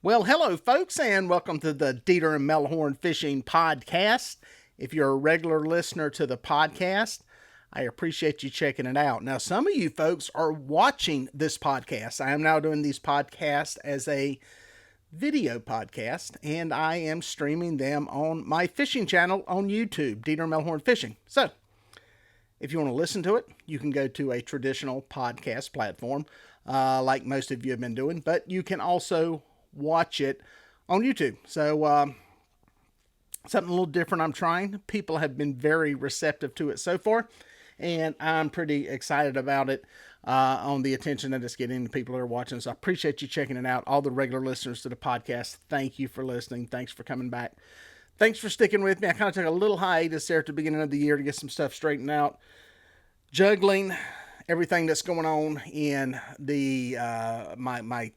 Well, hello, folks, and welcome to the Dieter and Melhorn Fishing Podcast. If you're a regular listener to the podcast, I appreciate you checking it out. Now, some of you folks are watching this podcast. I am now doing these podcasts as a video podcast, and I am streaming them on my fishing channel on YouTube, Dieter Melhorn Fishing. So, if you want to listen to it, you can go to a traditional podcast platform, like most of you have been doing, but you can also watch it on YouTube. So something a little different I'm trying. People have been very receptive to it so far, and I'm pretty excited about it on the attention that it's getting, the people that are watching. So I appreciate you checking it out. All the regular listeners to the podcast, thank you for listening. Thanks for coming back. Thanks for sticking with me. I kind of took a little hiatus there at the beginning of the year to get some stuff straightened out. Juggling everything that's going on in the my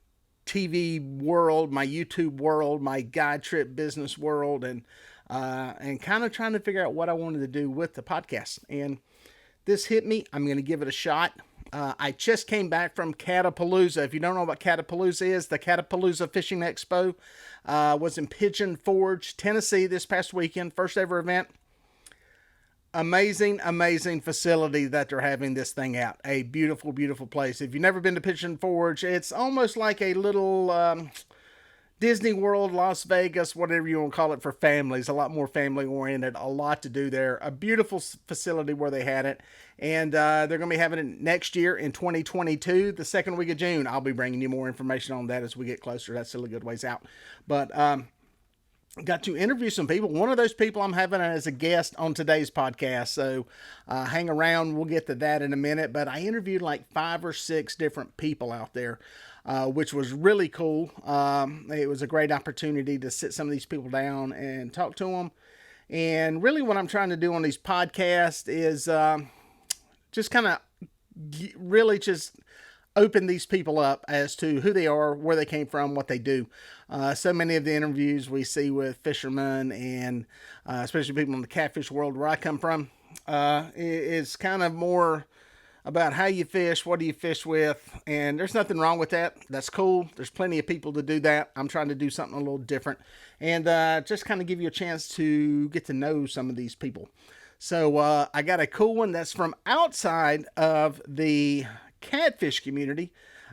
TV world, my YouTube world, my guide trip business world, and kind of trying to figure out what I wanted to do with the podcast. And this hit me. I'm going to give it a shot. I just came back from Catapalooza. If you don't know what Catapalooza is, the Catapalooza Fishing Expo was in Pigeon Forge, Tennessee this past weekend. First ever event. Amazing facility that they're having this thing out. A beautiful, beautiful place. If you've never been to Pigeon Forge, it's almost like a little Disney World, Las Vegas, whatever you want to call it, for families. A lot more family oriented. A lot to do there. A beautiful facility where they had it. And they're going to be having it next year in 2022, the second week of June. I'll be bringing you more information on that as we get closer. That's still a good ways out. But got to interview some people. One of those people I'm having as a guest on today's podcast. So hang around. We'll get to that in a minute. But I interviewed like 5 or 6 different people out there, which was really cool. It was a great opportunity to sit some of these people down and talk to them. And really what I'm trying to do on these podcasts is just kind of really just open these people up as to who they are, where they came from, what they do. So many of the interviews we see with fishermen and especially people in the catfish world where I come from is kind of more about how you fish, what do you fish with, and there's nothing wrong with that. That's cool. There's plenty of people to do that. I'm trying to do something a little different and just kind of give you a chance to get to know some of these people. So I got a cool one that's from outside of the catfish community,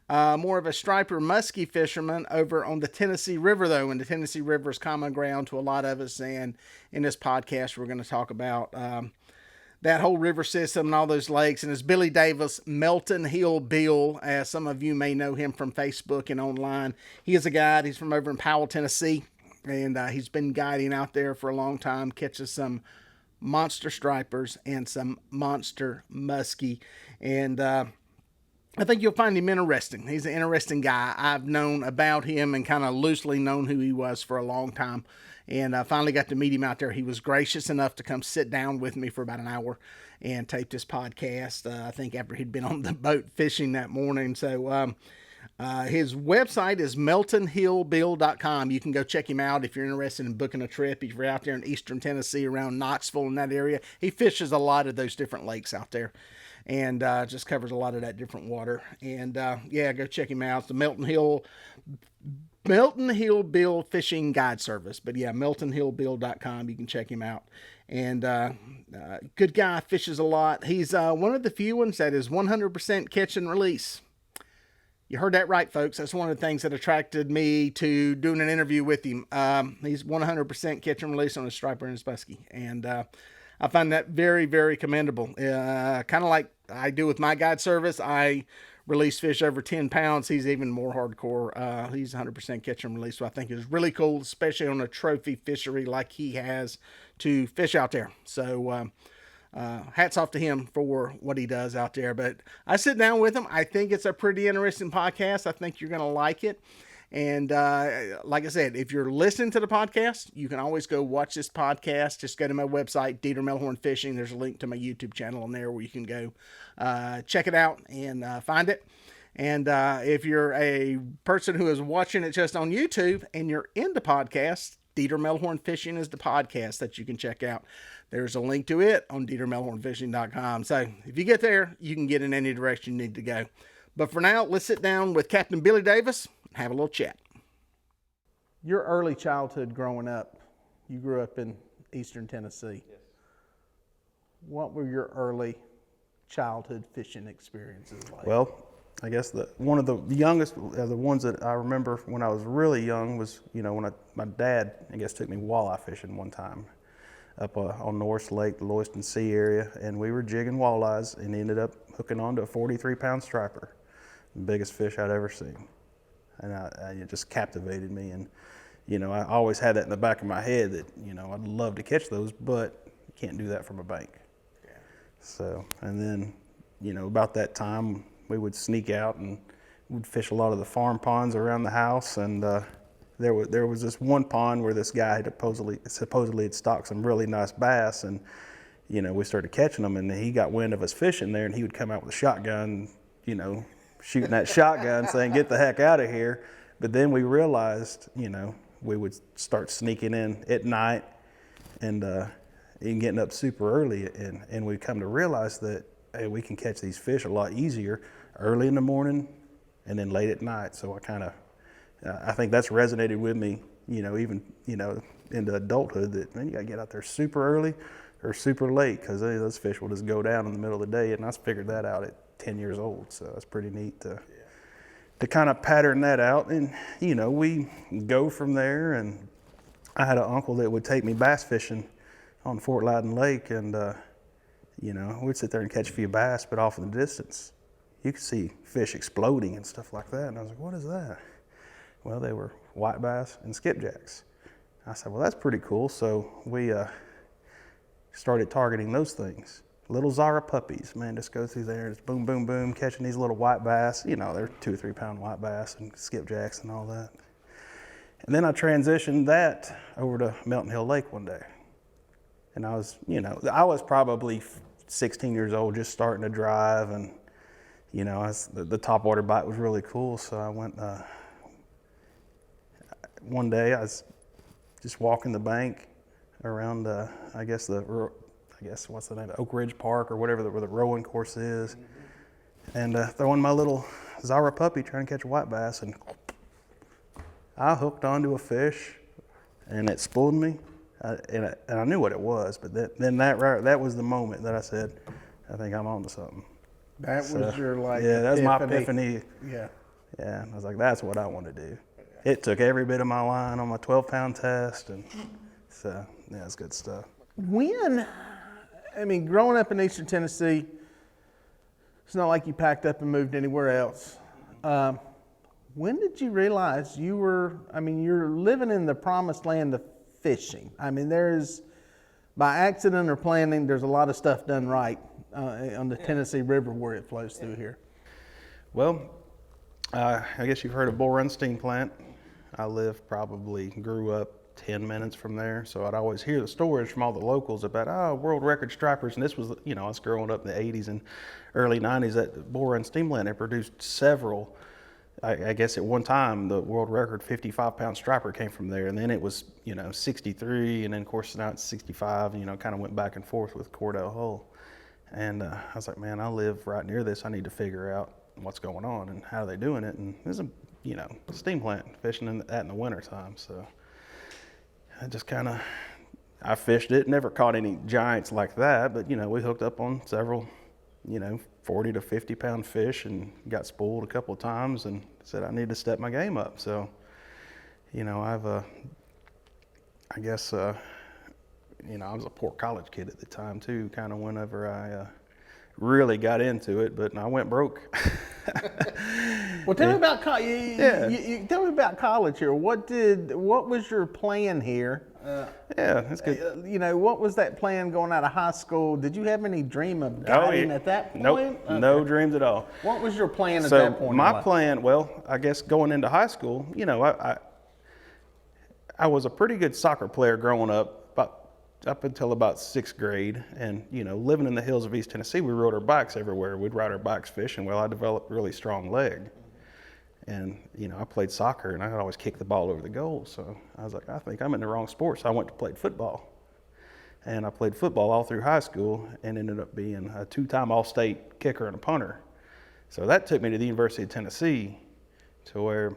more of a striper musky fisherman over on the Tennessee River, though, and the Tennessee River is common ground to a lot of us. And in this podcast, we're going to talk about that whole river system and all those lakes. And it's Billy Davis, Melton Hill Bill, as some of you may know him from Facebook and online. He is a guide. He's from over in Powell, Tennessee, and he's been guiding out there for a long time, catches some monster stripers and some monster musky. And I think you'll find him interesting. He's an interesting guy. I've known about him and kind of loosely known who he was for a long time. And I finally got to meet him out there. He was gracious enough to come sit down with me for about an hour and tape this podcast, I think after he'd been on the boat fishing that morning. So his website is meltonhillbill.com. You can go check him out if you're interested in booking a trip. If you're out there in eastern Tennessee around Knoxville in that area, he fishes a lot of those different lakes out there. And just covers a lot of that different water. And yeah, go check him out. It's the Melton Hill Bill Fishing Guide Service. But yeah, meltonhillbill.com. You can check him out. And good guy, fishes a lot. He's one of the few ones that is 100% catch and release. You heard that right, folks. That's one of the things that attracted me to doing an interview with him. He's 100% catch and release on his striper and his musky. And I find that very, very commendable. Kind of like I do with my guide service. I release fish over 10 pounds. He's even more hardcore. He's 100% catch and release. So I think it's really cool, especially on a trophy fishery like he has, to fish out there. So hats off to him for what he does out there. But I sit down with him. I think it's a pretty interesting podcast. I think you're going to like it. And like I said, if you're listening to the podcast, you can always go watch this podcast. Just go to my website, Dieter Melhorn Fishing. There's a link to my YouTube channel on there where you can go check it out and find it. And if you're a person who is watching it just on YouTube and you're into podcasts, Dieter Melhorn Fishing is the podcast that you can check out. There's a link to it on DieterMelhornFishing.com. So if you get there, you can get in any direction you need to go. But for now, let's sit down with Captain Billy Davis and have a little chat. Your early childhood growing up, you grew up in eastern Tennessee. Yes. What were your early childhood fishing experiences like? Well, I guess one of the youngest, the ones that I remember when I was really young was, when my dad, I guess, took me walleye fishing one time up on North Lake, the Lewiston Sea area, and we were jigging walleyes and ended up hooking onto a 43-pound striper, the biggest fish I'd ever seen. And it just captivated me. And, I always had that in the back of my head that, I'd love to catch those, but you can't do that from a bank. Yeah. So, and then, about that time, we would sneak out and we'd fish a lot of the farm ponds around the house. And there was this one pond where this guy had supposedly had stocked some really nice bass. And, we started catching them, and he got wind of us fishing there, and he would come out with a shotgun, shooting that shotgun saying, "Get the heck out of here." But then we realized, we would start sneaking in at night and getting up super early. And we'd come to realize that, hey, we can catch these fish a lot easier early in the morning and then late at night. So I think that's resonated with me, even, into adulthood, that, man, you gotta get out there super early or super late, because those fish will just go down in the middle of the day. And I figured that out at 10 years old. So that's pretty neat to kind of pattern that out. And, we go from there. And I had an uncle that would take me bass fishing on Fort Loudoun Lake. And, we'd sit there and catch a few bass, but off in the distance, you could see fish exploding and stuff like that. And I was like, what is that? Well, they were white bass and skipjacks. I said, well, that's pretty cool. So we started targeting those things. Little Zara puppies, man, just go through there, just boom, boom, boom, catching these little white bass. They're 2 or 3 pound white bass and skipjacks and all that. And then I transitioned that over to Melton Hill Lake one day. And I was probably 16 years old, just starting to drive. And, the topwater bite was really cool. So I went, one day I was just walking the bank around, what's the name, Oak Ridge Park or whatever, where the rowing course is, and throwing my little Zara puppy trying to catch a white bass, and I hooked onto a fish, and it spooled me, and I knew what it was, but then that was the moment that I said, I think I'm on to something. That was your that was my epiphany. Yeah. Yeah, I was like, that's what I want to do. It took every bit of my line on my 12-pound test, and so yeah, it's good stuff. Growing up in eastern Tennessee, it's not like you packed up and moved anywhere else. When did you realize you're living in the promised land of fishing? There's, by accident or planning, there's a lot of stuff done right on the Tennessee River where it flows through here. Well, I guess you've heard of Bull Run Steam Plant. I grew up 10 minutes from there, so I'd always hear the stories from all the locals about world record stripers. And this was, I was growing up in the 80s and early 90s at Bull Run Steam Plant. They produced several. I guess at one time the world record 55-pound striper came from there, and then it was 63, and then of course now it's 65. Kind of went back and forth with Cordell Hull. And I was like, man, I live right near this. I need to figure out what's going on and how they're doing it. And there's a steam plant fishing in the winter time, so I just I fished it, never caught any giants like that, but, we hooked up on several, 40 to 50 pound fish and got spooled a couple of times and said I need to step my game up. So, I was a poor college kid at the time too, kind of whenever I really got into it, but I went broke. Well, tell me about tell me about college here. What was your plan here? That's good. What was that plan going out of high school? Did you have any dream of guiding at that point? Nope, okay. No dreams at all. What was your plan at that point? My plan, well, I guess going into high school, I was a pretty good soccer player growing up, up until about 6th grade. And, living in the hills of East Tennessee, we rode our bikes everywhere. We'd ride our bikes fishing. Well, I developed a really strong leg. And, I played soccer, and I could always kick the ball over the goal. So I was like, I think I'm in the wrong sport. So I went to play football. And I played football all through high school and ended up being a 2-time All-State kicker and a punter. So that took me to the University of Tennessee, to where,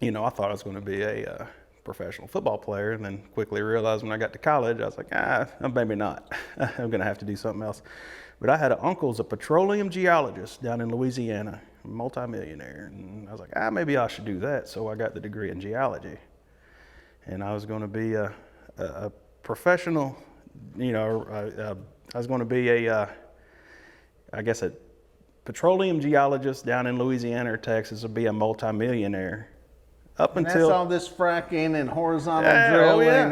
I thought I was going to be a professional football player, and then quickly realized when I got to college, I was like, maybe not. I'm going to have to do something else. But I had an uncle who's a petroleum geologist down in Louisiana, a multimillionaire. And I was like, maybe I should do that. So I got the degree in geology. And I was going to be a professional, I was going to be a petroleum geologist down in Louisiana or Texas, would be a multimillionaire. And that's all this fracking and horizontal drilling.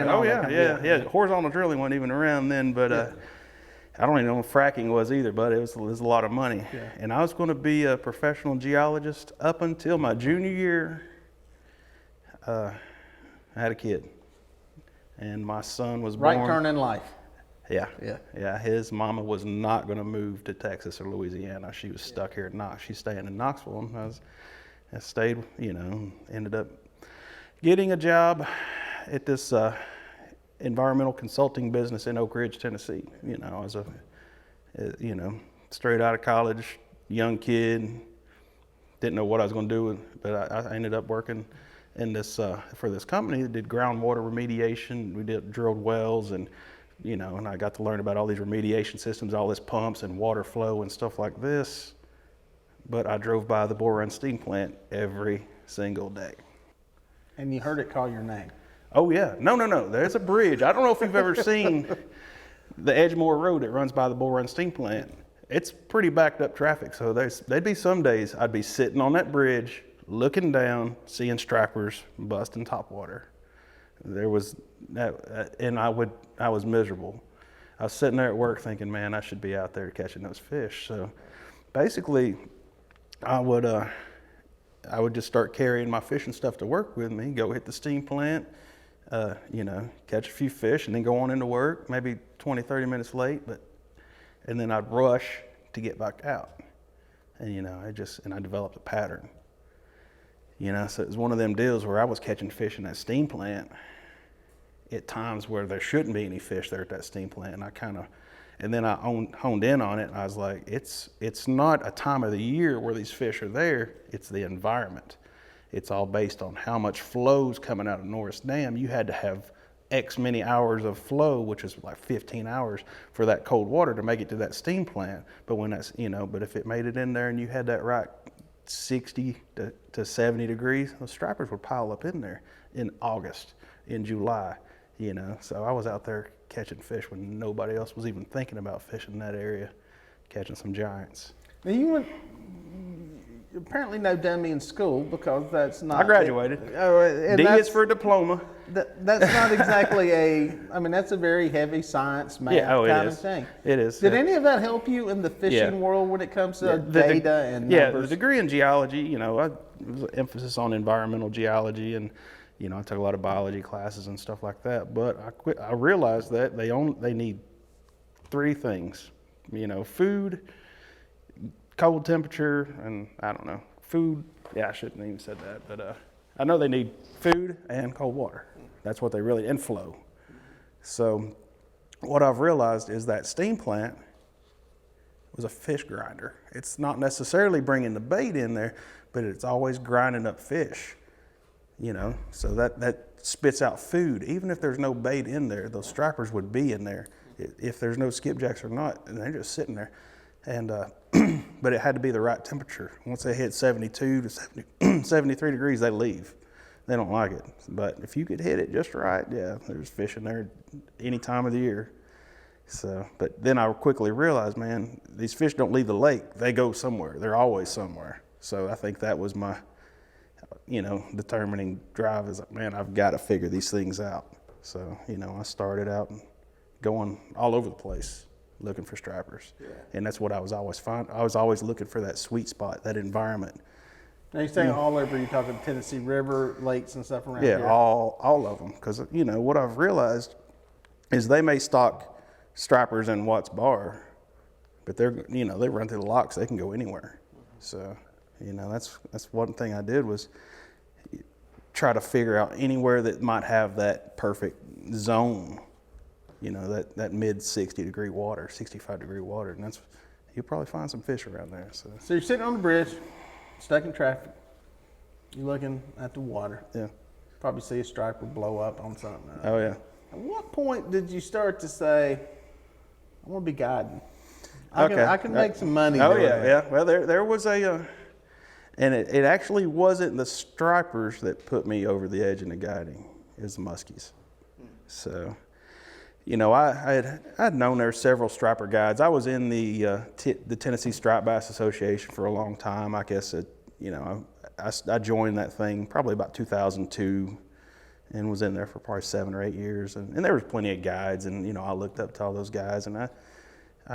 Yeah. Horizontal drilling wasn't even around then, but I don't even know what fracking was either, but it was a lot of money. Yeah. And I was going to be a professional geologist up until my junior year. I had a kid, and my son was born. Right turn in life. Yeah. His mama was not going to move to Texas or Louisiana. She was stuck here at Knox. She's staying in Knoxville. And I stayed, ended up getting a job at this environmental consulting business in Oak Ridge, Tennessee. I was straight out of college, young kid, didn't know what I was going to do, but I ended up working in this for this company that did groundwater remediation. We drilled wells, and and I got to learn about all these remediation systems, all this pumps and water flow and stuff like this. But I drove by the Bull Run steam plant every single day. And you heard it call your name. Oh yeah, no. There's a bridge. I don't know if you've ever seen the Edgemore Road that runs by the Bull Run steam plant. It's pretty backed up traffic. So there'd be some days I'd be sitting on that bridge, looking down, seeing strappers busting topwater. There was that, and I was miserable. I was sitting there at work thinking, man, I should be out there catching those fish. So basically, I would just start carrying my fishing stuff to work with me, go hit the steam plant, catch a few fish, and then go on into work, maybe 20, 30 minutes late, and then I'd rush to get back out. And, I developed a pattern. So it was one of them deals where I was catching fish in that steam plant at times where there shouldn't be any fish there at that steam plant. And then I honed in on it, and I was like, it's not a time of the year where these fish are there, it's the environment. It's all based on how much flow's coming out of Norris Dam. You had to have X many hours of flow, which is like 15 hours for that cold water to make it to that steam plant. But but if it made it in there and you had that right 60 to 70 degrees, those strappers would pile up in there in August, in July, So I was out there catching fish when nobody else was even thinking about fishing in that area, catching some giants. Now you apparently no dummy in school, because that's not... I graduated. D is for diploma. That's not exactly that's a very heavy science, math kind of thing. It is. Did any of that help you in the fishing world when it comes to data and numbers? The degree in geology, I was emphasis on environmental geology, and I took a lot of biology classes and stuff like that. But I realized that they need three things, food, cold temperature, and I don't know, food. Yeah, I shouldn't have even said that, but I know they need food and cold water. That's what they really, and flow. So what I've realized is that steam plant was a fish grinder. It's not necessarily bringing the bait in there, but it's always grinding up fish. So that spits out food. Even if there's no bait in there, those strappers would be in there. If there's no skipjacks or not, and they're just sitting there. And but it had to be the right temperature. Once they hit 72 to 73 degrees, they leave. They don't like it. But if you could hit it just right, yeah, there's fish in there any time of the year. So, but then I quickly realized, man, these fish don't leave the lake. They go somewhere. They're always somewhere. So I think that was my, determining drive, is like, man, I've got to figure these things out. So, I started out going all over the place looking for strappers. Yeah. And that's what I was always I was always looking for that sweet spot, that environment. Now you're saying all over, you're talking Tennessee River, lakes and stuff around here? Yeah, all of them. Because, what I've realized is they may stock strappers in Watts Bar, but they run through the locks, they can go anywhere. So, that's one thing I did, was try to figure out anywhere that might have that perfect zone, that mid 60-degree water, 65-degree water, and you'll probably find some fish around there. So you're sitting on the bridge, stuck in traffic. You're looking at the water. Yeah. Probably see a striper blow up on something. Oh yeah. At what point did you start to say, I want to be guiding? Okay. I can make some money Oh doing yeah, that. yeah. Well, there was a, and it actually wasn't the stripers that put me over the edge in the guiding. It was the muskies. So, you know, I'd known there were several striper guides. I was in the Tennessee Striped Bass Association for a long time. I guess I joined that thing probably about 2002, and was in there for probably 7 or 8 years. And there was plenty of guides, and you know, I looked up to all those guys, and I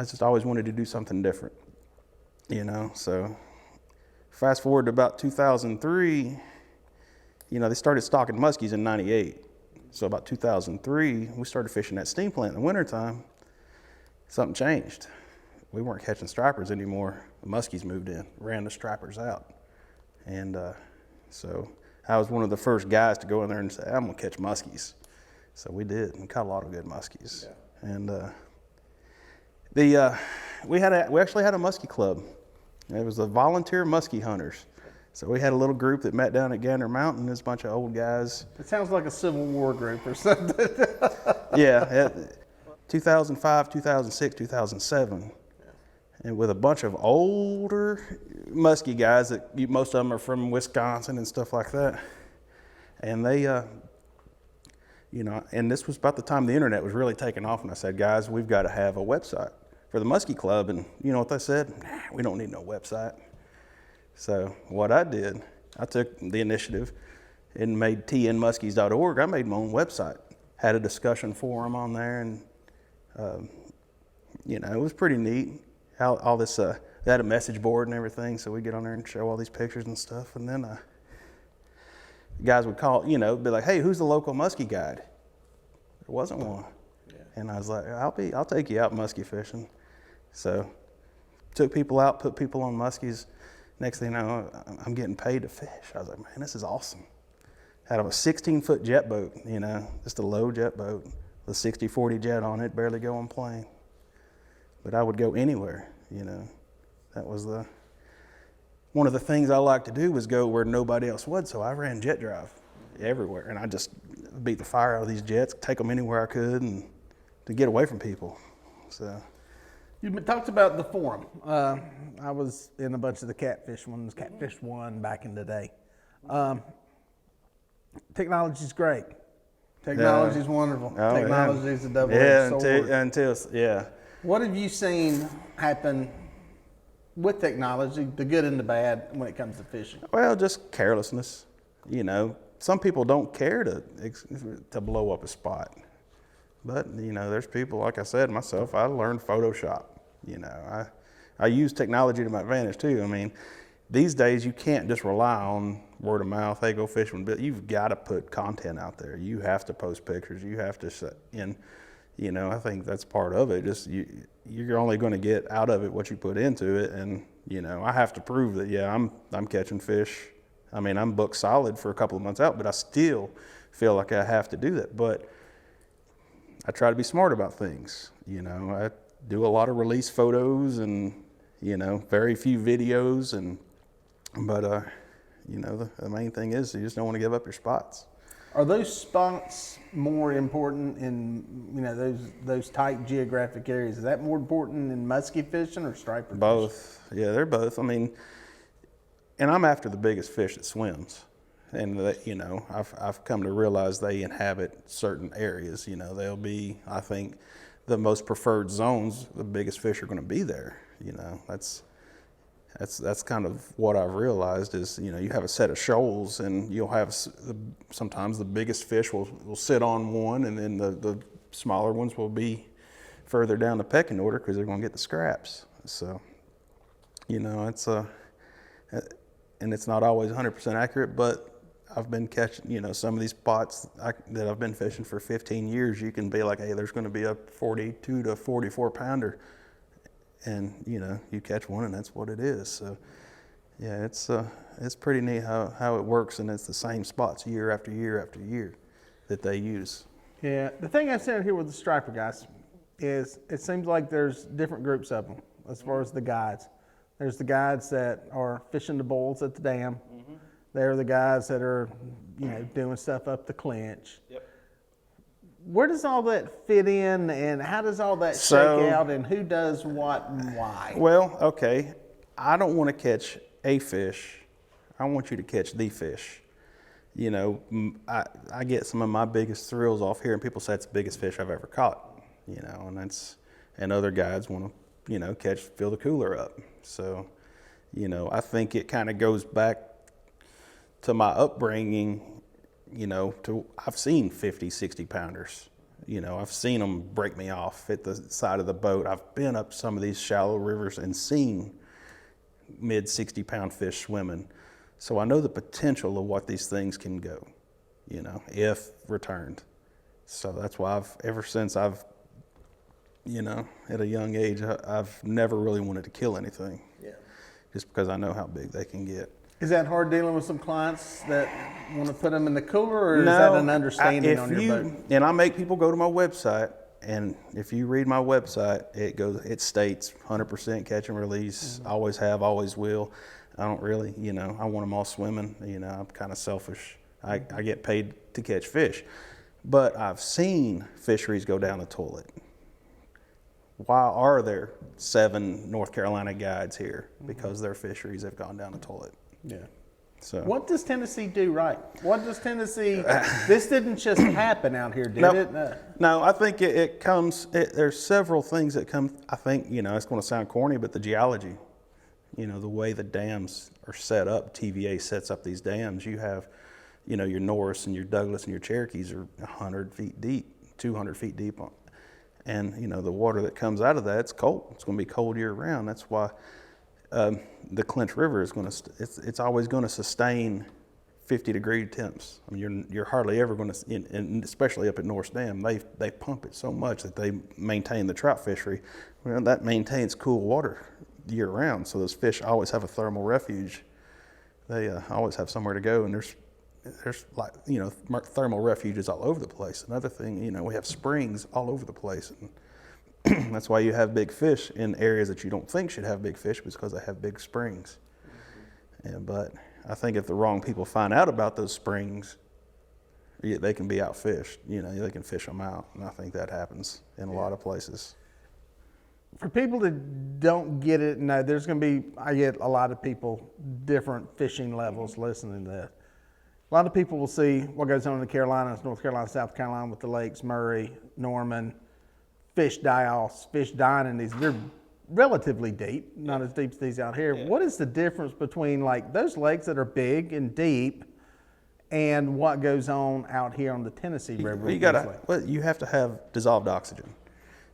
just always wanted to do something different, you know. So fast forward to about 2003, you know, they started stocking muskies in '98. So about 2003, we started fishing that steam plant in the wintertime. Something changed. We weren't catching stripers anymore. The muskies moved in, ran the stripers out. And so I was one of the first guys to go in there and say, I'm gonna catch muskies. So we did, and caught a lot of good muskies. Yeah. And we actually had a muskie club. It was the volunteer muskie hunters. So we had a little group that met down at Gander Mountain. There's a bunch of old guys. It sounds like a Civil War group or something. Yeah, 2005, 2006, 2007. And with a bunch of older muskie guys that most of them are from Wisconsin and stuff like that. And they, you know, and this was about the time the internet was really taking off. And I said, guys, we've got to have a website for the Muskie Club. And you know what they said? Nah, we don't need no website. So what I did, I took the initiative and made tnmuskies.org. I made my own website, had a discussion forum on there, and you know, it was pretty neat. How all this, they had a message board and everything, so we get on there and show all these pictures and stuff. And then guys would call, you know, be like, "Hey, who's the local muskie guide?" There wasn't one, and I was like, "I'll take you out muskie fishing." So took people out, put people on muskies. Next thing you know, I'm getting paid to fish. I was like, man, this is awesome. Had a 16-foot jet boat, you know, just a low jet boat with a 60-40 jet on it, barely going plane. But I would go anywhere, you know. That was one of the things I like to do was go where nobody else would. So I ran jet drive everywhere, and I just beat the fire out of these jets, take them anywhere I could, and to get away from people. So. You talked about the forum. I was in a bunch of the catfish ones, Catfish One back in the day. Technology's great. Technology's wonderful. Oh, Technology's a double-edged sword. Until. What have you seen happen with technology, the good and the bad, when it comes to fishing? Well, just carelessness. You know, some people don't care to blow up a spot. But, you know, there's people, like I said, myself, I learned Photoshop. You know, I use technology to my advantage too. I mean, these days you can't just rely on word of mouth, hey, go fish one, but you've got to put content out there. You have to post pictures. You have to set in, you know, I think that's part of it. Just you're only going to get out of it what you put into it. And, you know, I have to prove that, yeah, I'm catching fish. I mean, I'm booked solid for a couple of months out, but I still feel like I have to do that. But I try to be smart about things. You know, I do a lot of release photos and, you know, very few videos. But you know, the main thing is you just don't want to give up your spots. Are those spots more important in, you know, those tight geographic areas? Is that more important in muskie fishing or striper fishing? Both. Yeah, they're both. I mean, and I'm after the biggest fish that swims. And, you know, I've come to realize they inhabit certain areas. You know, they'll be, I think, the most preferred zones, the biggest fish are going to be there. You know, that's kind of what I've realized is, you know, you have a set of shoals and you'll have sometimes the biggest fish will sit on one, and then the smaller ones will be further down the pecking order because they're going to get the scraps. So, you know, and it's not always 100% accurate, but I've been catching, you know, some of these spots that I've been fishing for 15 years, you can be like, hey, there's going to be a 42 to 44 pounder. And, you know, you catch one and that's what it is. So, yeah, it's pretty neat how it works, and it's the same spots year after year after year that they use. Yeah, the thing I've seen here with the striper guys is it seems like there's different groups of them as far as the guides. There's the guides that are fishing the bulls at the dam. Mm-hmm. They're the guys that are, doing stuff up the clinch. Yep. Where does all that fit in, and how does all that shake out, and who does what and why? Well, okay, I don't want to catch a fish. I want you to catch the fish. I get some of my biggest thrills off here, and people say it's the biggest fish I've ever caught. And other guides want to, fill the cooler up. So, I think it kind of goes back to my upbringing. I've seen 50, 60 pounders. I've seen them break me off at the side of the boat. I've been up some of these shallow rivers and seen mid 60 pound fish swimming. So I know the potential of what these things can go, if returned. So that's why ever since I've, at a young age, I've never really wanted to kill anything. Yeah. Just because I know how big they can get. Is that hard dealing with some clients that want to put them in the cooler, or is that an understanding on your boat? And I make people go to my website, and if you read my website, it states 100% catch and release. Mm-hmm. Always have, always will. I don't really, I want them all swimming. I'm kind of selfish. I get paid to catch fish, but I've seen fisheries go down the toilet. Why are there 7 North Carolina guides here? Because their fisheries have gone down the toilet. Yeah. So what does Tennessee do right? What does Tennessee? This didn't just happen out here, did it? No, I think it comes. There's several things that come. I think it's going to sound corny, but the geology. The way the dams are set up. TVA sets up these dams. You have, your Norris and your Douglas and your Cherokees are 100 feet deep, 200 feet deep, and the water that comes out of that, it's cold. It's going to be cold year round. That's why. The Clinch River is going to, it's always going to sustain 50-degree temps. I mean, you're hardly ever going to, and especially up at Norris Dam, they pump it so much that they maintain the trout fishery. Well, that maintains cool water year round, so those fish always have a thermal refuge. They always have somewhere to go, and there's like, thermal refuges all over the place. Another thing, we have springs all over the place. And that's why you have big fish in areas that you don't think should have big fish, because they have big springs. But I think if the wrong people find out about those springs, they can be outfished. They can fish them out, and I think that happens in a lot of places. For people that don't get it, no, there's going to be, I get a lot of people, different fishing levels listening to this. A lot of people will see what goes on in the Carolinas, North Carolina, South Carolina with the lakes, Murray, Norman, fish die off, fish dying in these. They're relatively deep, not as deep as these out here. Yeah. What is the difference between like those lakes that are big and deep and what goes on out here on the Tennessee River? You have to have dissolved oxygen.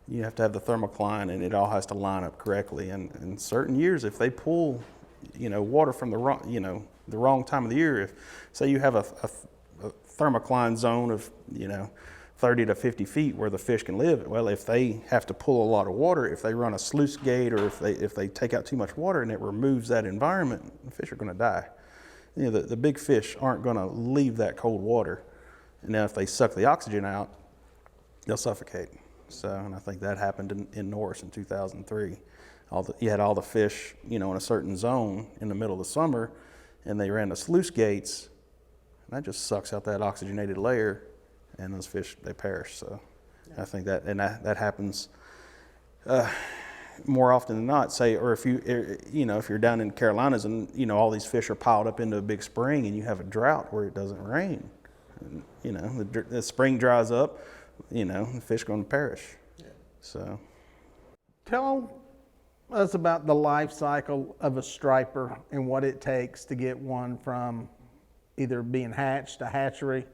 You have to have the thermocline, and it all has to line up correctly. And in certain years, if they pull, water from the wrong time of the year, if say you have a thermocline zone of 30 to 50 feet where the fish can live. Well, if they have to pull a lot of water, if they run a sluice gate, or if they take out too much water and it removes that environment, the fish are going to die. The big fish aren't going to leave that cold water. And now if they suck the oxygen out, they'll suffocate. So, and I think that happened in Norris in 2003. You had all the fish, in a certain zone in the middle of the summer, and they ran the sluice gates, and that just sucks out that oxygenated layer, and those fish, they perish. So I think that happens more often than not. Or if you're down in Carolinas and all these fish are piled up into a big spring, and you have a drought where it doesn't rain, and, the spring dries up, the fish are going to perish. Yeah. So tell us about the life cycle of a striper and what it takes to get one from either being hatched, a hatchery,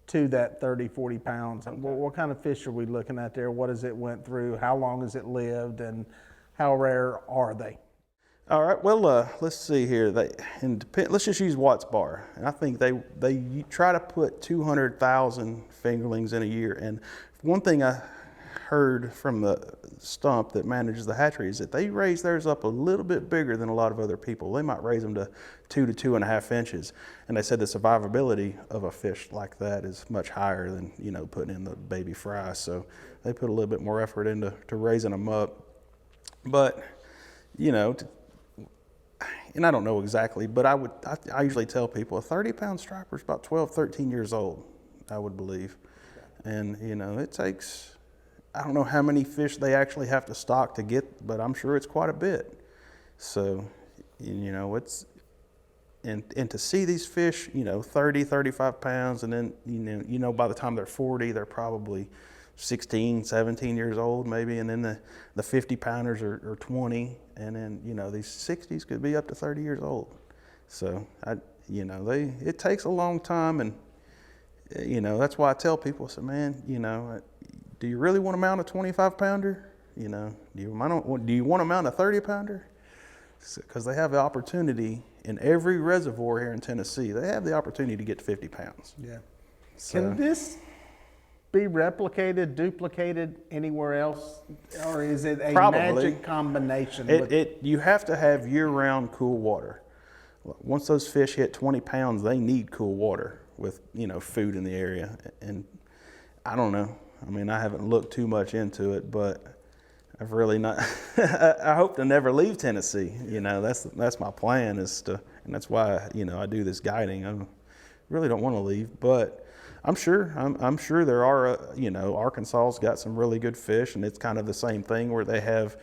to that 30, 40 pounds. Okay. What kind of fish are we looking at there? What has it went through? How long has it lived? And how rare are they? All right, well, let's see here. Let's just use Watts Bar. And I think they try to put 200,000 fingerlings in a year. And one thing I heard from the stump that manages the hatchery is that they raise theirs up a little bit bigger than a lot of other people. They might raise them to 2 to 2.5 inches. And they said the survivability of a fish like that is much higher than, putting in the baby fry. So they put a little bit more effort into raising them up. But, and I don't know exactly, but I usually tell people a 30-pound striper is about 12, 13 years old, I would believe. And, you know, it takes, I don't know how many fish they actually have to stock to get, but I'm sure it's quite a bit. So, you know, and to see these fish, you know, 30, 35 pounds, and then, you know, by the time they're 40, they're probably 16, 17 years old maybe, and then the 50 pounders are 20, and then, you know, these 60s could be up to 30 years old. So, you know, it takes a long time, and, you know, that's why I tell people, I say, man, you know, do you really want to mount a 25 pounder? You know, do you want to mount a 30 pounder? Because they have the opportunity in every reservoir here in Tennessee, they have the opportunity to get to 50 pounds. Yeah. So, can this be replicated, duplicated anywhere else, or is it a magic combination? You have to have year-round cool water. Once those fish hit 20 pounds, they need cool water with, you know, food in the area. And I don't know. I mean, I haven't looked too much into it, but I've really not. I hope to never leave Tennessee. You know, that's my plan and that's why, you know, I do this guiding. I really don't want to leave, but I'm sure there are, you know, Arkansas's got some really good fish, and it's kind of the same thing where they have,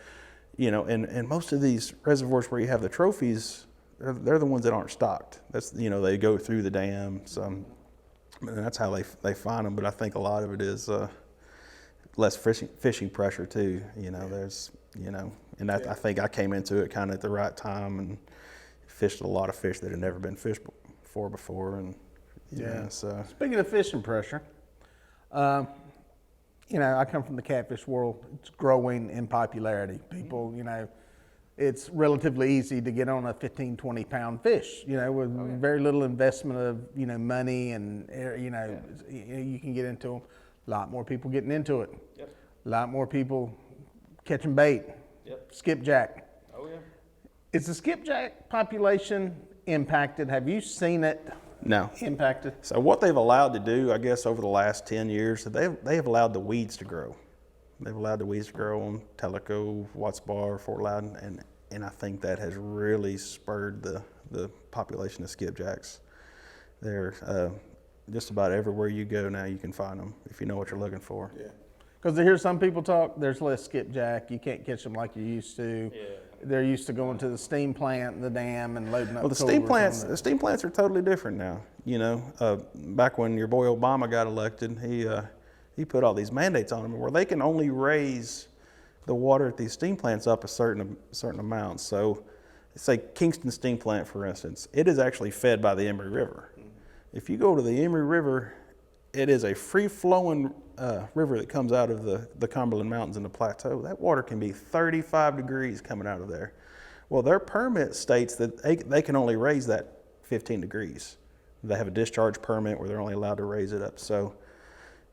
you know, and most of these reservoirs where you have the trophies, they're the ones that aren't stocked. That's, you know, they go through the dam, and that's how they find them. But I think a lot of it is less fishing pressure too. You know, there's, you know, and I think I came into it kind of at the right time and fished a lot of fish that had never been fished before, and yeah. So speaking of fishing pressure, you know, I come from the catfish world. It's growing in popularity. People, you know, it's relatively easy to get on a 15, 20 pound fish, you know, with very little investment of, you know, money and, you know, you can get into them. A lot more people getting into it. Yep. A lot more people catching bait. Yep. Skipjack. Oh, yeah. Is the skipjack population impacted? Have you seen it? No. Impacted? So what they've allowed to do, I guess, over the last 10 years, they have allowed the weeds to grow. They've allowed the weeds to grow on Tellico, Watts Bar, Fort Loudon, and I think that has really spurred the population of skipjacks. They're just about everywhere you go now, you can find them if you know what you're looking for. Yeah. Because to hear some people talk, there's less skipjack. You can't catch them like you used to. Yeah. They're used to going to the steam plant, the dam, and loading up. Well, the steam plants are totally different now. You know, back when your boy Obama got elected, he put all these mandates on them where they can only raise the water at these steam plants up a certain amount. So, say Kingston Steam Plant, for instance, it is actually fed by the Emory River. If you go to the Emory River, it is a free-flowing river that comes out of the Cumberland Mountains and the plateau. That water can be 35 degrees coming out of there. Well, their permit states that they can only raise that 15 degrees. They have a discharge permit where they're only allowed to raise it up. So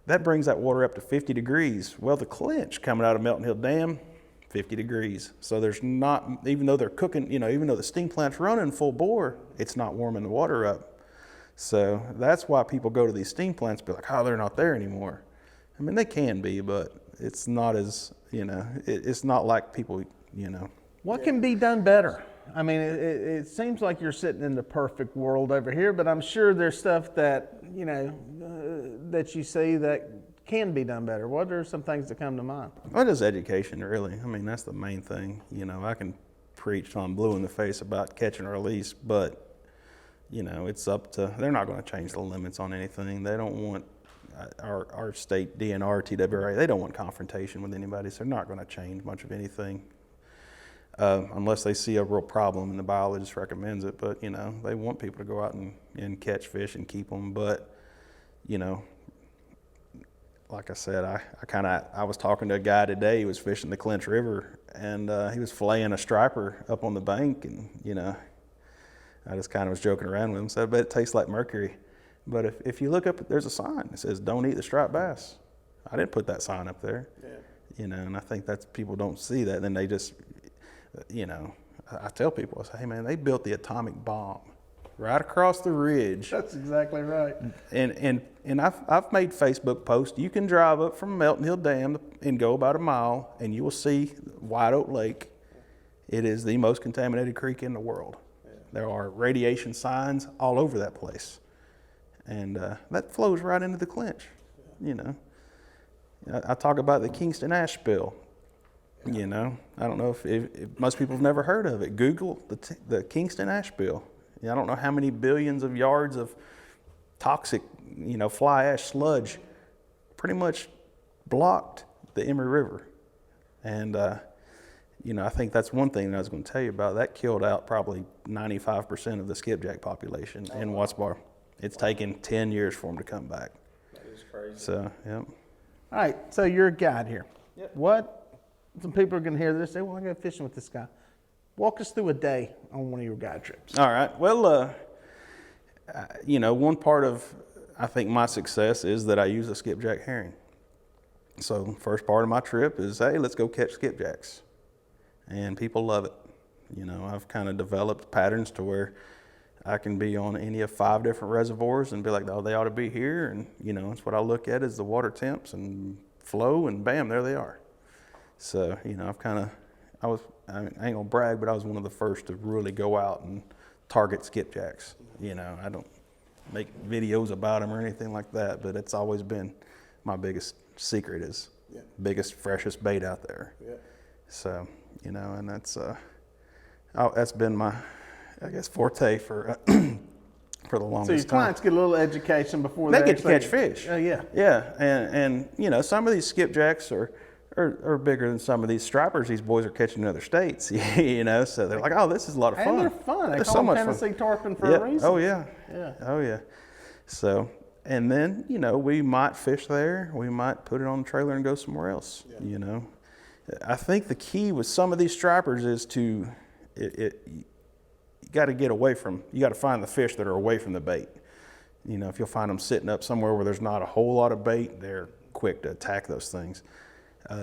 that brings that water up to 50 degrees. Well, the clinch coming out of Melton Hill Dam, 50 degrees. So there's not, even though they're cooking, you know, even though the steam plant's running full bore, it's not warming the water up. So that's why people go to these steam plants and be like, oh, they're not there anymore. I mean, they can be, but it's not as, you know, it's not like people, you know. What can be done better? I mean, it seems like you're sitting in the perfect world over here, but I'm sure there's stuff that, you know, that you see that can be done better. What are some things that come to mind? Well, it is education, really. I mean, that's the main thing. You know, I can preach till I'm blue in the face about catch and release, but you know, it's up to, they're not going to change the limits on anything. They don't want, our state DNR, TWRA, they don't want confrontation with anybody, so they're not going to change much of anything unless they see a real problem and the biologist recommends it. But, you know, they want people to go out and catch fish and keep them. But, you know, like I said, I was talking to a guy today, he was fishing the Clinch River, and he was filleting a striper up on the bank, and, you know, I just kind of was joking around with him, said, but it tastes like mercury. But if you look up, there's a sign that says, don't eat the striped bass. I didn't put that sign up there. Yeah. You know, and I think that's, people don't see that. And then they just, you know, I tell people, I say, hey man, they built the atomic bomb right across the ridge. That's exactly right. And I've made Facebook posts. You can drive up from Melton Hill Dam and go about a mile, and you will see White Oak Lake. It is the most contaminated creek in the world. Yeah. There are radiation signs all over that place. And that flows right into the clinch, you know. I talk about the Kingston ash spill, you know. I don't know if most people have never heard of it. Google the Kingston ash spill. I don't know how many billions of yards of toxic, you know, fly ash sludge pretty much blocked the Emory River. And, you know, I think that's one thing that I was going to tell you about. That killed out probably 95% of the skipjack population in Watts Bar. It's taken 10 years for them to come back. That is crazy. So, yep. All right, so you're a guide here. Yep. What, some people are going to hear this, they want to go fishing with this guy. Walk us through a day on one of your guide trips. All right. Well, you know, one part of, I think, my success is that I use a skipjack herring. So first part of my trip is, hey, let's go catch skipjacks. And people love it. You know, I've kind of developed patterns to where I can be on any of 5 different reservoirs and be like, oh, they ought to be here. And, you know, it's what I look at is the water temps and flow, and bam, there they are. So, you know, I ain't gonna brag, but I was one of the first to really go out and target skipjacks. You know, I don't make videos about them or anything like that, but it's always been my biggest secret is biggest, freshest bait out there. Yeah. So, you know, and that's been my, I guess, forte for the longest time. So your clients get a little education before they get to catch fish. Yeah. Yeah, and you know, some of these skipjacks are bigger than some of these stripers these boys are catching in other states. You know, so they're like, oh, this is a lot of fun. And they're fun. They They're call so them much Tennessee fun. tarpon for a reason. Oh yeah. Yeah. Oh yeah. So, and then, you know, we might fish there. We might put it on the trailer and go somewhere else. Yeah. You know, I think the key with some of these stripers is you got to get away from. You got to find the fish that are away from the bait. You know, if you'll find them sitting up somewhere where there's not a whole lot of bait, they're quick to attack those things.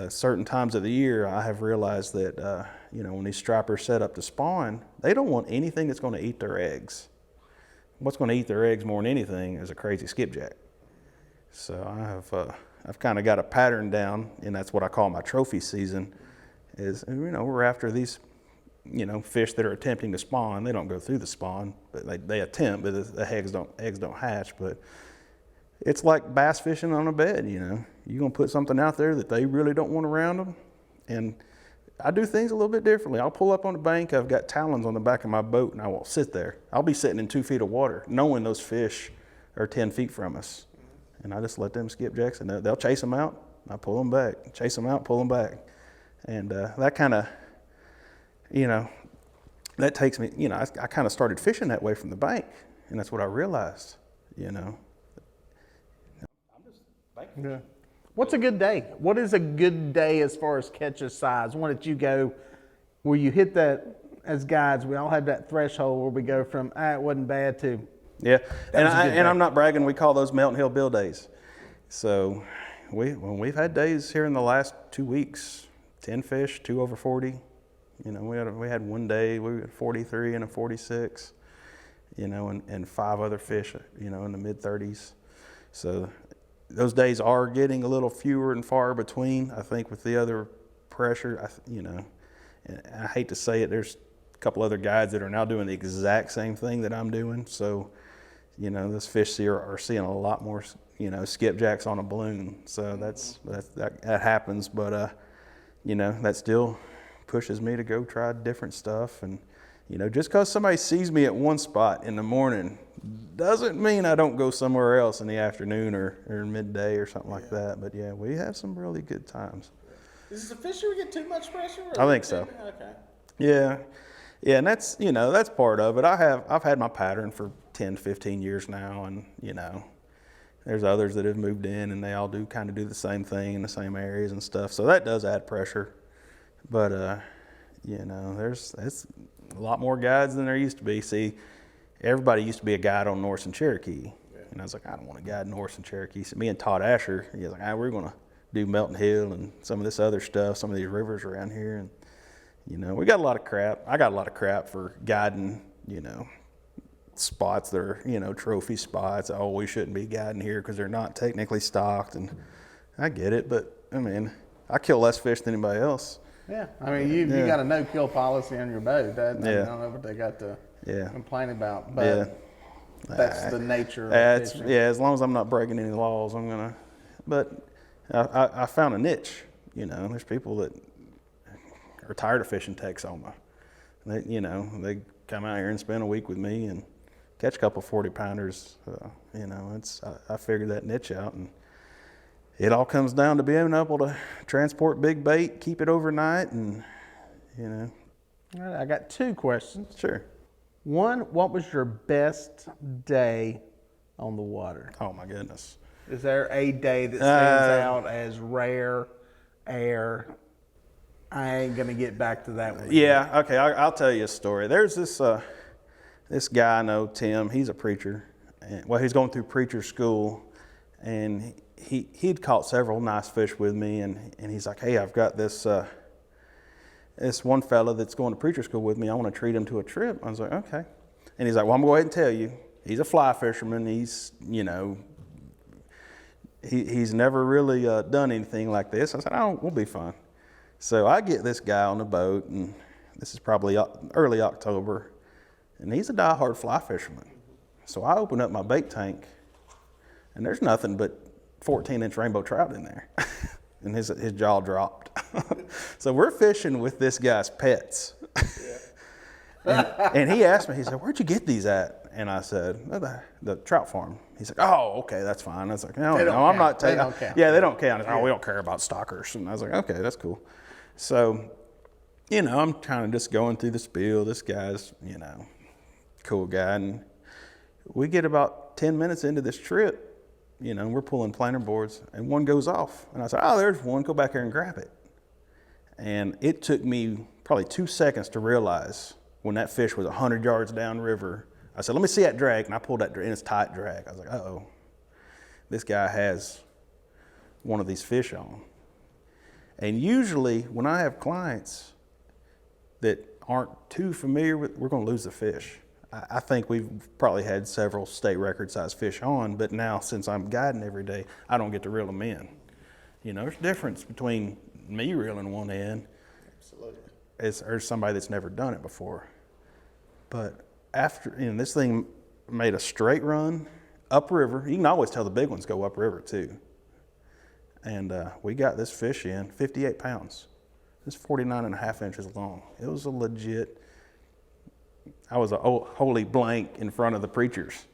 Certain times of the year, I have realized that, you know, when these stripers set up to spawn, they don't want anything that's going to eat their eggs. What's going to eat their eggs more than anything is a crazy skipjack. So I've kind of got a pattern down, and that's what I call my trophy season. Is, you know, we're after these, you know, fish that are attempting to spawn. They don't go through the spawn, but they attempt, but the eggs don't hatch. But it's like bass fishing on a bed, you know. You're going to put something out there that they really don't want around them. And I do things a little bit differently. I'll pull up on the bank. I've got talons on the back of my boat, and I will sit there. I'll be sitting in 2 feet of water, knowing those fish are 10 feet from us. And I just let them skipjacks, and they'll chase them out. I pull them back, chase them out, pull them back. And that kind of, you know, that takes me, you know, I kind of started fishing that way from the bank. And that's what I realized, you know. I'm just banking. Yeah. What's a good day? What is a good day as far as catches size? One that you go where you hit that, as guides, we all have that threshold where we go from, it wasn't bad to. Yeah, and I'm not bragging. We call those Melton Hill Bill days. So we've had days here in the last 2 weeks, 10 fish, 2 over 40. You know, we had one day we had 43 and a 46. You know, and 5 other fish, you know, in the mid 30s. So those days are getting a little fewer and far between. I think with the other pressure, you know, and I hate to say it, there's a couple other guides that are now doing the exact same thing that I'm doing. So, you know, those fish are seeing a lot more, you know, skipjacks on a balloon. So that happens, but you know, that still pushes me to go try different stuff. And you know, just because somebody sees me at one spot in the morning doesn't mean I don't go somewhere else in the afternoon or midday or something like that. But yeah, we have some really good times. Is the fishery get too much pressure? I think so. Okay. Yeah, and that's, you know, that's part of it. I've had my pattern for 10, 15 years now, and you know, there's others that have moved in and they all do the same thing in the same areas and stuff. So that does add pressure. But you know, it's a lot more guides than there used to be. See, everybody used to be a guide on Norse and Cherokee. Yeah. And I was like, I don't want to guide Norse and Cherokee. So me and Todd Asher, he was like, we're going to do Melton Hill and some of this other stuff, some of these rivers around here. And, you know, we got a lot of crap. I got a lot of crap for guiding, you know, spots that are, you know, trophy spots. Oh, we shouldn't be guiding here because they're not technically stocked. And I get it, but I mean, I kill less fish than anybody else. Yeah, I mean, you got a no-kill policy on your boat. I don't know what they got to. Yeah. complain about. But Yeah. that's the nature of fishing. Yeah, as long as I'm not breaking any laws, I'm gonna. But I found a niche. You know, there's people that are tired of fishing Texoma. They come out here and spend a week with me and catch a couple 40-pounders. I figured that niche out, and it all comes down to being able to transport big bait, keep it overnight, and All right, I got 2 questions. Sure. One, what was your best day on the water? Oh my goodness. Is there a day that stands out as rare air? I ain't gonna get back to that one. Yeah, okay, I'll tell you a story. There's this guy I know, Tim. He's a preacher. He's going through preacher school, and he'd caught several nice fish with me, and he's like, hey, I've got this one fella that's going to preacher school with me. I want to treat him to a trip. I was like, okay. And he's like, well, I'm going to go ahead and tell you, he's a fly fisherman. He's never really done anything like this. I said, oh, we'll be fine. So I get this guy on the boat, and this is probably early October, and he's a diehard fly fisherman. So I open up my bait tank, and there's nothing but 14-inch rainbow trout in there, and his jaw dropped. So we're fishing with this guy's pets. And he asked me, he said, where'd you get these at? And I said, the trout farm. He's like, oh, okay, that's fine. I was like, no, I'm not taking. They don't count. Yeah, they don't count. Said, we don't care about stockers. And I was like, okay, that's cool. So, I'm kind of just going through the spiel. This guy's, cool guy. And we get about 10 minutes into this trip, we're pulling planer boards, and one goes off. And I said, oh, there's one. Go back here and grab it. And it took me probably 2 seconds to realize when that fish was 100 yards downriver. I said, let me see that drag. And I pulled that drag, and it's tight drag. I was like, uh-oh, this guy has one of these fish on. And usually when I have clients that aren't too familiar with, we're going to lose the fish. I think we've probably had several state record size fish on, but now since I'm guiding every day, I don't get to reel them in. There's a difference between me reeling one in or somebody that's never done it before. But after, this thing made a straight run upriver. You can always tell the big ones go upriver too. And we got this fish in, 58 pounds. It's 49 and a half inches long. It was a legit, I was a holy blank in front of the preachers,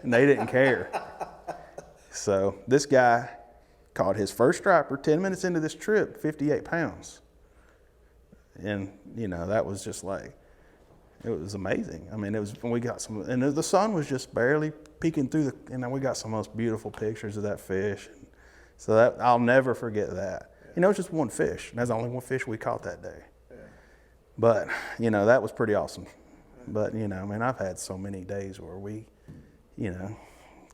and they didn't care. So this guy caught his first striper 10 minutes into this trip, 58 pounds. And, that was just like, it was amazing. I mean, it was when we got some, and the sun was just barely peeking through we got some most beautiful pictures of that fish. So that I'll never forget that. Yeah. It's just one fish. And that's the only one fish we caught that day. Yeah. But, that was pretty awesome. But, I've had so many days where we,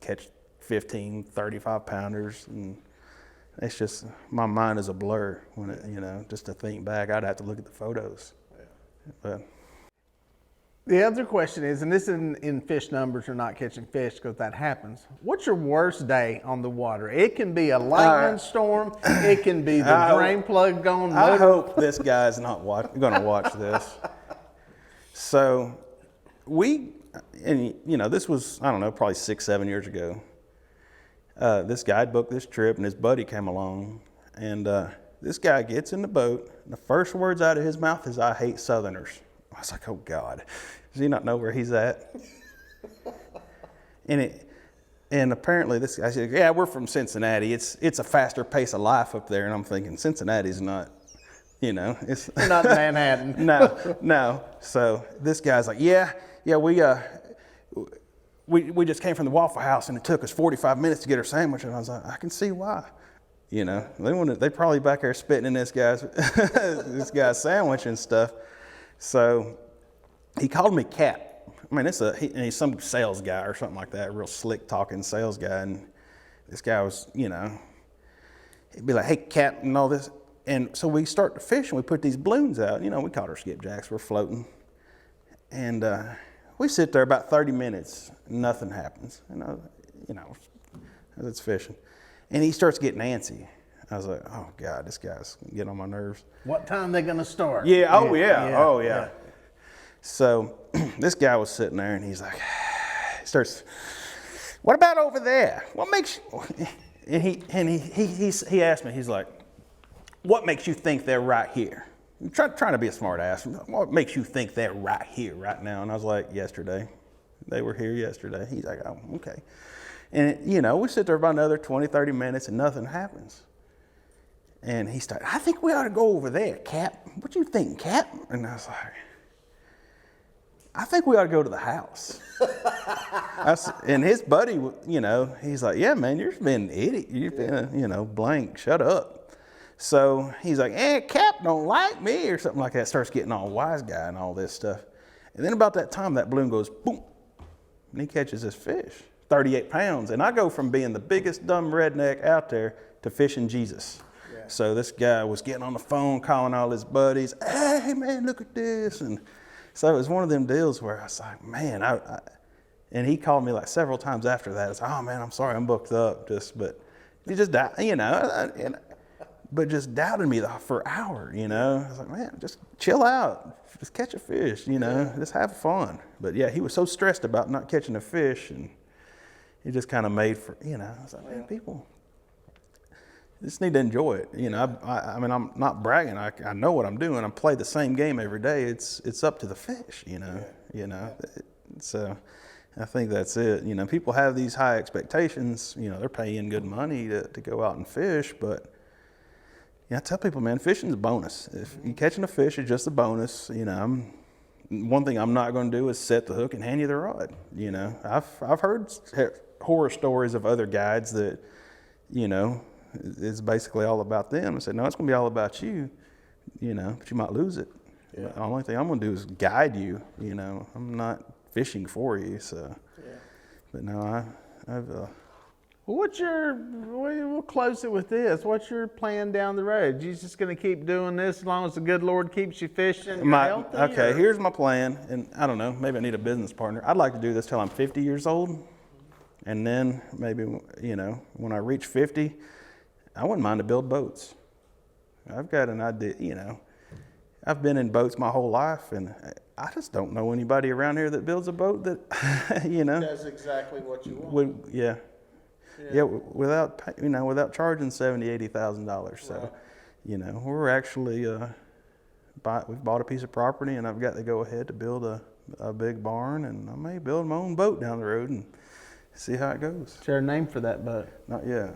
catch 15, 35 pounders. And it's just, my mind is a blur when it, just to think back. I'd have to look at the photos. Yeah. But the other question is, and this isn't in fish numbers or not catching fish because that happens. What's your worst day on the water? It can be a lightning storm. It can be the drain plug gone. I hope this guy's not going to watch this. So this was, I don't know, probably 6-7 years ago. This guy booked this trip, and his buddy came along. And this guy gets in the boat, and the first words out of his mouth is, I hate Southerners. I was like, oh God, does he not know where he's at? And apparently this guy said, yeah, we're from Cincinnati. It's a faster pace of life up there. And I'm thinking, Cincinnati's not, it's You're not Manhattan. No. So this guy's like, yeah, we just came from the Waffle House, and it took us 45 minutes to get our sandwich. And I was like, I can see why. They probably back there spitting in this guy's sandwich and stuff. So he called me Capt. I mean, he's some sales guy or something like that, real slick talking sales guy. And this guy was, he'd be like, hey, Capt, and all this. And so we start to fish, and we put these balloons out. We caught our skipjacks. We're floating. And we sit there about 30 minutes. Nothing happens. It's fishing. And he starts getting antsy. I was like, oh God, this guy's getting on my nerves. What time they gonna start? Yeah. Oh yeah. So this guy was sitting there, and he's like, he starts, what about over there? What makes you, and he asked me, he's like, what makes you think they're right here? Trying to be a smart ass. What makes you think they're right here, right now? And I was like, yesterday. They were here yesterday. He's like, oh, okay. And, we sit there about another 20, 30 minutes and nothing happens. And he started, I think we ought to go over there, Cap. What you think, Cap? And I was like, I think we ought to go to the house. And his buddy, he's like, yeah, man, you've been an idiot. You've been, blank. Shut up. So he's like, Cap don't like me or something like that. Starts getting all wise guy and all this stuff. And then about that time, that balloon goes boom. And he catches this fish, 38 pounds. And I go from being the biggest dumb redneck out there to fishing Jesus. Yeah. So this guy was getting on the phone, calling all his buddies. Hey, man, look at this. And so it was one of them deals where I was like, man, and he called me like several times after that. It's like, oh, man, I'm sorry, I'm booked up. But he just died, but just doubted me for an hour, I was like, man, just chill out. Just catch a fish, just have fun. But yeah, he was so stressed about not catching a fish, and he just kind of made for, I was like, man, people just need to enjoy it. I mean, I'm not bragging. I know what I'm doing. I play the same game every day. It's up to the fish, So I think that's it. People have these high expectations. They're paying good money to go out and fish, but I tell people, man, fishing's a bonus. If you're catching a fish, it's just a bonus. One thing I'm not going to do is set the hook and hand you the rod. I've heard horror stories of other guides that, it's basically all about them. I said, no, it's going to be all about you, but you might lose it. Yeah. The only thing I'm going to do is guide you. I'm not fishing for you. So, yeah. But no, I've. We'll close it with this. What's your plan down the road? You just going to keep doing this as long as the good Lord keeps you fishing? Okay, here's my plan. And I don't know, maybe I need a business partner. I'd like to do this till I'm 50 years old. And then maybe, when I reach 50, I wouldn't mind to build boats. I've got an idea, I've been in boats my whole life, and I just don't know anybody around here that builds a boat that, does exactly what you want. Yeah, without charging $70,000-$80,000. So, right. We're actually we've bought a piece of property, and I've got to go ahead to build a big barn, and I may build my own boat down the road and see how it goes. Is there a name for that boat? Not yet.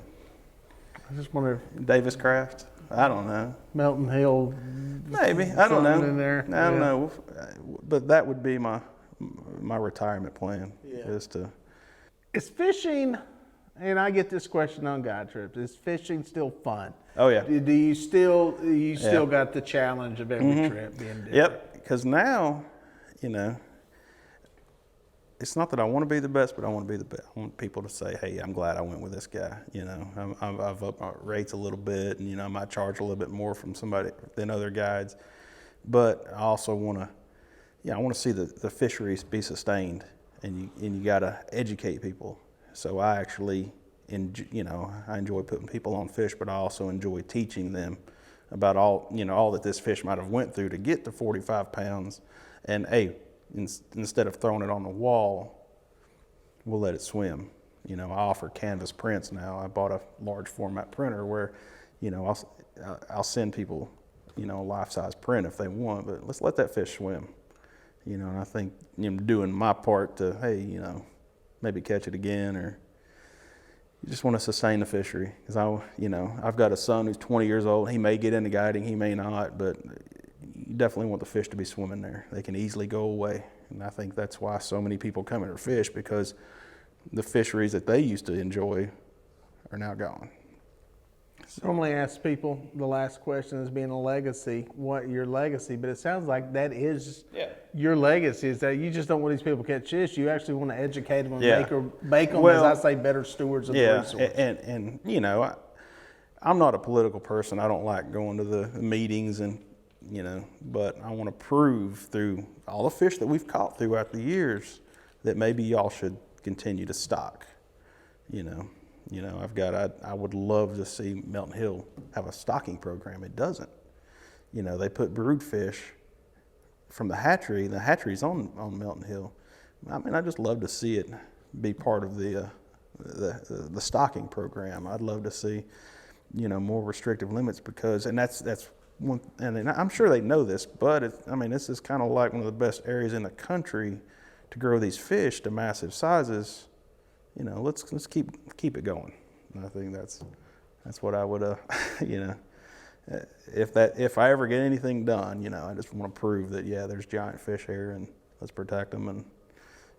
I just wonder. Davis Craft. I don't know. Melton Hill. Maybe. I don't know. In there. I don't know. But that would be my retirement plan. Yeah. Is fishing. And I get this question on guide trips. Is fishing still fun? Oh yeah. Do you still got the challenge of every trip being different? Yep. Because now, it's not that I want to be the best, but I want to be the best. I want people to say, "Hey, I'm glad I went with this guy." I've upped my rates a little bit, and I might charge a little bit more from somebody than other guides. But I also want to, I want to see the fisheries be sustained, and you got to educate people. So I actually, I enjoy putting people on fish, but I also enjoy teaching them about all that this fish might have went through to get to 45 pounds. And hey, instead of throwing it on the wall, we'll let it swim. I offer canvas prints now. I bought a large format printer where, I'll send people, a life-size print if they want, but let's let that fish swim. And I think, doing my part to, hey, maybe catch it again, or you just want to sustain the fishery. Because I've got a son who's 20 years old. He may get into guiding, he may not, but you definitely want the fish to be swimming there. They can easily go away. And I think that's why so many people come here to fish, because the fisheries that they used to enjoy are now gone. So, normally ask people, the last question is being a legacy, what your legacy, but it sounds like that is your legacy, is that you just don't want these people to catch fish. You actually want to educate them and make them, as I say, better stewards of the resource. And I'm not a political person. I don't like going to the meetings and, but I want to prove through all the fish that we've caught throughout the years that maybe y'all should continue to stock, I would love to see Melton Hill have a stocking program. It doesn't. They put brood fish from the hatcheries on Melton Hill, I mean, I just love to see it be part of the stocking program. I'd love to see, more restrictive limits because, and that's one, and I'm sure they know this, but I mean, this is kind of like one of the best areas in the country to grow these fish to massive sizes. Let's keep it going. And I think that's what I would, if I ever get anything done, I just want to prove that there's giant fish here and let's protect them and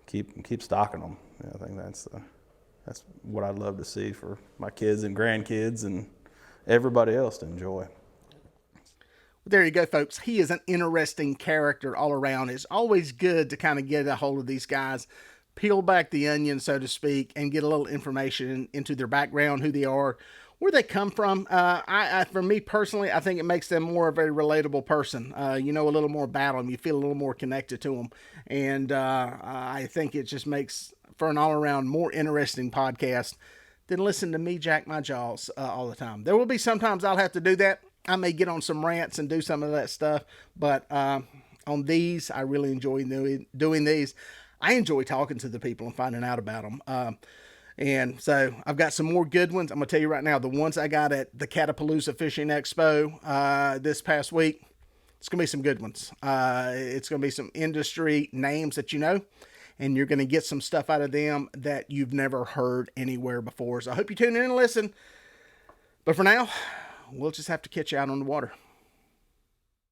keep stocking them. I think that's what I'd love to see for my kids and grandkids and everybody else to enjoy. There you go, folks. He is an interesting character all around. It's always good to kind of get a hold of these guys, peel back the onion, so to speak, and get a little information into their background, who they are, where they come from. For me personally, I think it makes them more of a relatable person. A little more about them. You feel a little more connected to them. And I think it just makes for an all-around more interesting podcast than listen to me jack my jaws all the time. There will be sometimes I'll have to do that. I may get on some rants and do some of that stuff, but on these, I really enjoy doing these. I enjoy talking to the people and finding out about them. And so I've got some more good ones. I'm going to tell you right now, the ones I got at the Catapaloosa Fishing Expo this past week, it's going to be some good ones. It's going to be some industry names that and you're going to get some stuff out of them that you've never heard anywhere before. So I hope you tune in and listen. But for now, we'll just have to catch you out on the water.